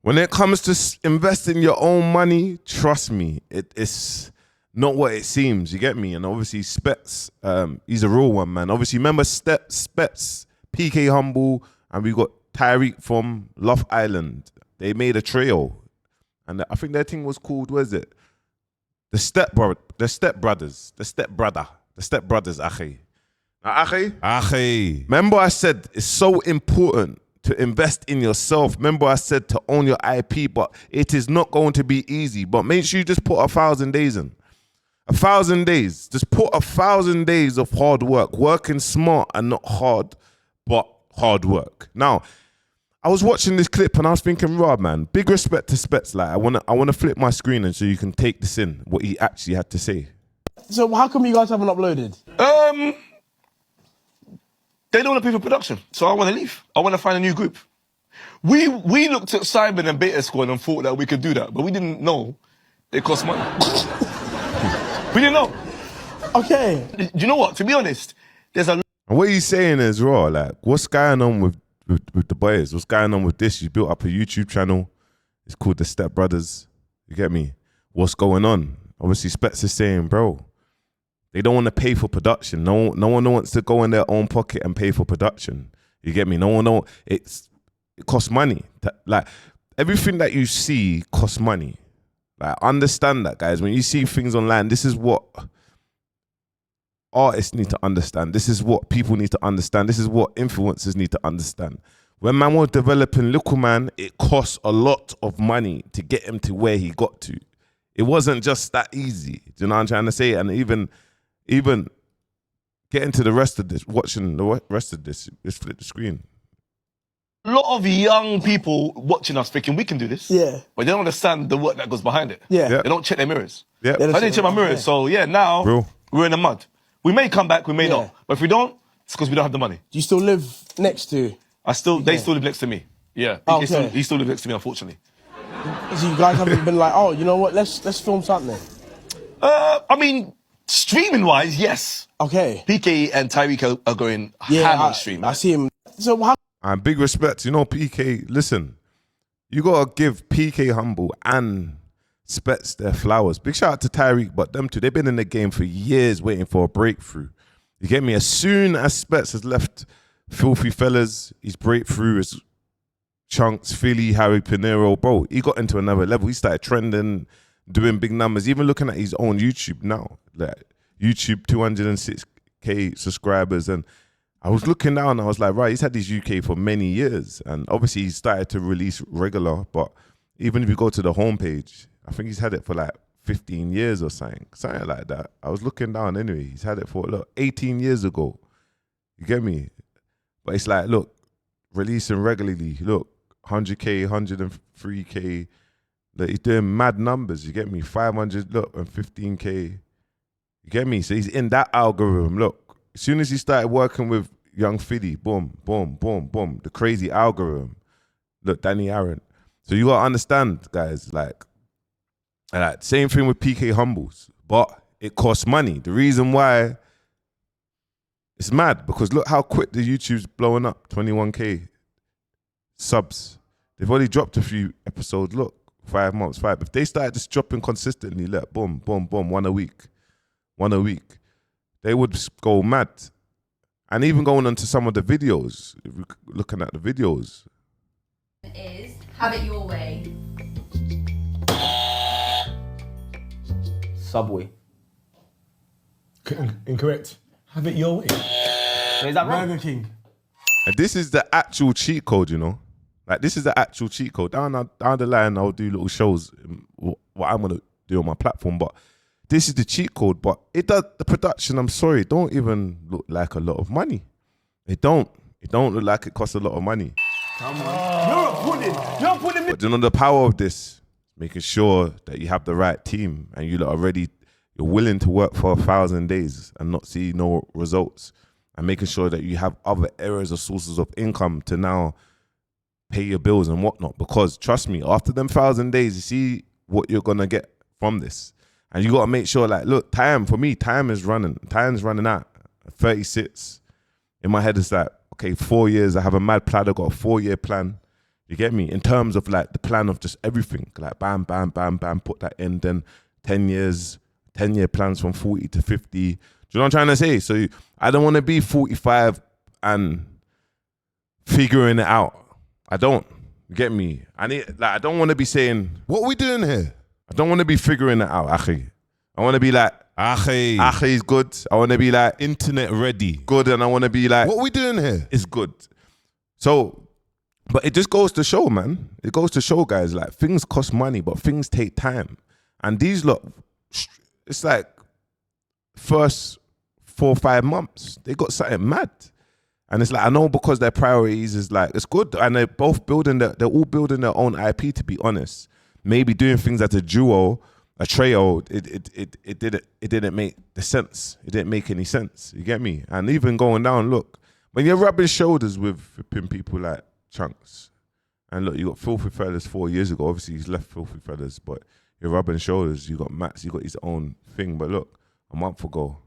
When it comes to investing your own money, trust me, it's not what it seems. You get me? And obviously, Spets, he's a real one, man. Obviously, remember Spets, PK Humble, and we got Tyreek from Love Island. They made a trio, and I think their thing was called, what is it? The Stepbrothers, Ackhiii. Ackhiii. Remember I said it's so important to invest in yourself. Remember I said to own your IP, but it is not going to be easy. But make sure you just put 1,000 days in. 1,000 days. Just put 1,000 days of hard work. Working smart and not hard, but hard work. Now, I was watching this clip and I was thinking, Rob, man, big respect to Spets. Like, I wanna flip my screen and so you can take this in, what he actually had to say. So how come you guys haven't uploaded? They don't want to pay for production, so I want to leave. I want to find a new group. We looked at Simon and Beta Squad and thought that we could do that, but we didn't know it cost money. We didn't know. Okay. Do you know what? To be honest, there's a... And what he's saying is, raw, like, what's going on with the boys? What's going on with this? You built up a YouTube channel. It's called The Step Brothers. You get me? What's going on? Obviously, Spets is saying, bro, they don't want to pay for production. No one wants to go in their own pocket and pay for production. You get me? It costs money. Like, everything that you see costs money. Like, understand that, guys. When you see things online, this is what artists need to understand. This is what people need to understand. This is what influencers need to understand. When man was developing Little Man, it cost a lot of money to get him to where he got to. It wasn't just that easy. Do you know what I'm trying to say? And even getting to the rest of this, watching the rest of this, just flip the screen. A lot of young people watching us thinking we can do this. Yeah. But they don't understand the work that goes behind it. Yeah. They don't check their mirrors. Yeah. I didn't check my mirrors, so yeah, now we're in the mud. We may come back, we may not. But if we don't, it's because we don't have the money. Do you still live next to? They still live next to me. Yeah. Okay. He still lives next to me, unfortunately. So you guys haven't been like, oh, you know what? Let's film something. I mean, streaming wise, yes. Okay. PK and Tyreek are going hand on stream. I see him. So how? And big respect, you know, PK, listen, you got to give PK Humble and Spets their flowers. Big shout out to Tyreek, but them two, they've been in the game for years waiting for a breakthrough. You get me? As soon as Spets has left Filthy Fellas, his breakthrough is Chunks, Philly, Harry Pinero, bro, he got into another level. He started trending, doing big numbers, even looking at his own YouTube now. Like, YouTube, 206K subscribers, and I was looking down and I was like, right, he's had his UK for many years. And obviously he started to release regular, but even if you go to the homepage, I think he's had it for like 15 years or something like that. I was looking down anyway. He's had it for, look, 18 years ago. You get me? But it's like, look, releasing regularly, look, 100K, 103K. Look, he's doing mad numbers, you get me? 500, look, and 15K. You get me? So he's in that algorithm, look. As soon as he started working with Young Philly, boom, boom, boom, boom, the crazy algorithm. Look, Danny Aaron. So you gotta understand, guys, like same thing with PK Humbles, but it costs money. The reason why it's mad, because look how quick the YouTube's blowing up, 21K subs. They've already dropped a few episodes, look, 5 months, 5. If they started just dropping consistently, look, boom, boom, boom, one a week, they would go mad. And even going on to some of the videos, if we're looking at the videos. Is have it your way. Subway. Incorrect. Have it your way. Is that wrong? Burger King. And this is the actual cheat code, you know? Like, this is the actual cheat code. Down the line, I'll do little shows, what I'm going to do on my platform, but this is the cheat code. But it does, the production, I'm sorry, don't even look like a lot of money. It don't look like it costs a lot of money. Come on. You're a pudding. But you know, the power of this, making sure that you have the right team and you're willing to work for 1,000 days and not see no results, and making sure that you have other areas or sources of income to now pay your bills and whatnot. Because trust me, after them 1,000 days, you see what you're gonna get from this. And you gotta make sure, like, look, for me, time is running out. 36. In my head, it's like, okay, 4 years, I have a mad plan, I got a 4-year plan. You get me? In terms of like the plan of just everything, like bam, bam, bam, bam, put that in, then 10-year plans from 40 to 50. Do you know what I'm trying to say? So I don't want to be 45 and figuring it out. I don't. You get me? I don't want to be saying, What we doing here? I don't want to be figuring it out, Ackhiii. I want to be like, Ackhii's good. I want to be like, Internet ready. good, and I want to be like, What we doing here? it's good. So, but it just goes to show, man. It goes to show, guys, like things cost money, but things take time. And these lot, it's like first 4 or 5 months, they got something mad. And it's like, I know because their priorities is like, it's good. And they're both they're all building their own IP, to be honest. Maybe doing things as a duo, a trio, it didn't make the sense. It didn't make any sense. You get me? And even going down, look, when you're rubbing shoulders with flipping people like Chunks, and look, you got Filthy Fellas 4 years ago. Obviously, he's left Filthy Fellas, but you're rubbing shoulders. You got Max, you got his own thing. But look, a month ago,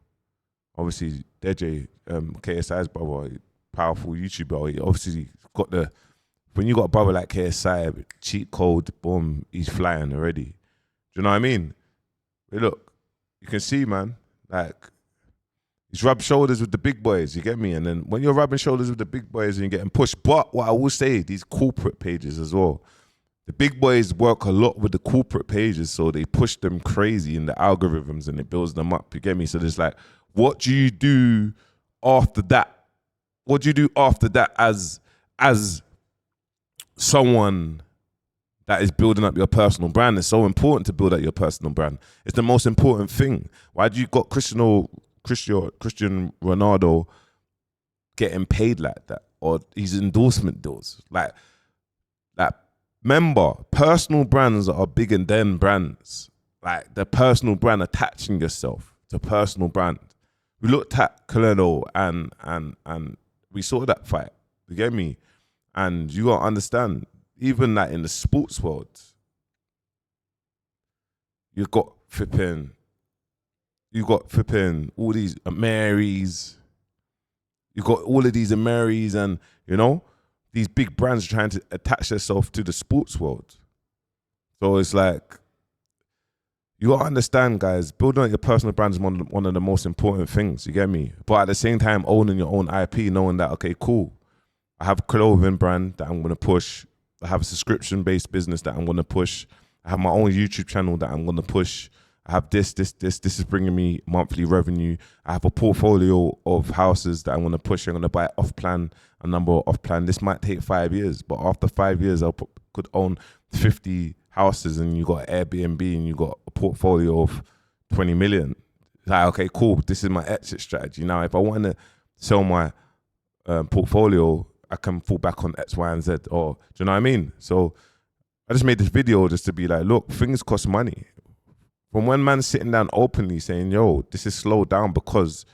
obviously, DJ, KSI's brother, powerful YouTuber, he obviously got when you got a brother like KSI, cheat code, boom, he's flying already. Do you know what I mean? But look, you can see, man, like, he's rubbed shoulders with the big boys, you get me? And then when you're rubbing shoulders with the big boys and you're getting pushed, but what I will say, these corporate pages as well, the big boys work a lot with the corporate pages, so they push them crazy in the algorithms and it builds them up, you get me? So there's like, what do you do after that? What do you do after that as someone that is building up your personal brand? It's so important to build up your personal brand. It's the most important thing. Why do you got Cristiano Ronaldo getting paid like that, or his endorsement deals? Like, remember, personal brands are bigger than brands. Like the personal brand, attaching yourself to personal brand. We looked at Colonel and we saw that fight. You get me? And you gotta understand, even like in the sports world, you got flipping all these Marys. You got all of these Marys, and you know, these big brands trying to attach themselves to the sports world. So it's like, you gotta understand, guys, building up your personal brand is one of the most important things, you get me? But at the same time, owning your own IP, knowing that, okay, cool, I have a clothing brand that I'm gonna push. I have a subscription-based business that I'm gonna push. I have my own YouTube channel that I'm gonna push. I have this is bringing me monthly revenue. I have a portfolio of houses that I'm gonna push. I'm gonna buy off-plan, a number of off-plan. This might take 5 years, but after 5 years, could own 50 houses, and you got Airbnb, and you got a portfolio of 20 million. Like, okay, cool. This is my exit strategy. Now, if I want to sell my portfolio, I can fall back on X, Y, and Z. Or, do you know what I mean? So I just made this video just to be like, look, things cost money. From one man sitting down openly saying, yo, this is slowed down because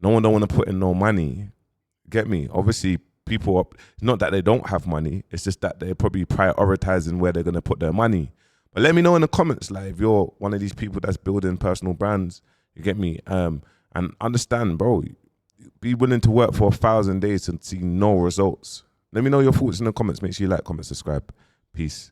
no one don't want to put in no money. Get me? Obviously, people are, not that they don't have money, it's just that they're probably prioritizing where they're going to put their money. But let me know in the comments, like, if you're one of these people that's building personal brands, you get me? And understand, bro, be willing to work for 1,000 days and see no results. Let me know your thoughts in the comments. Make sure you like, comment, subscribe. Peace.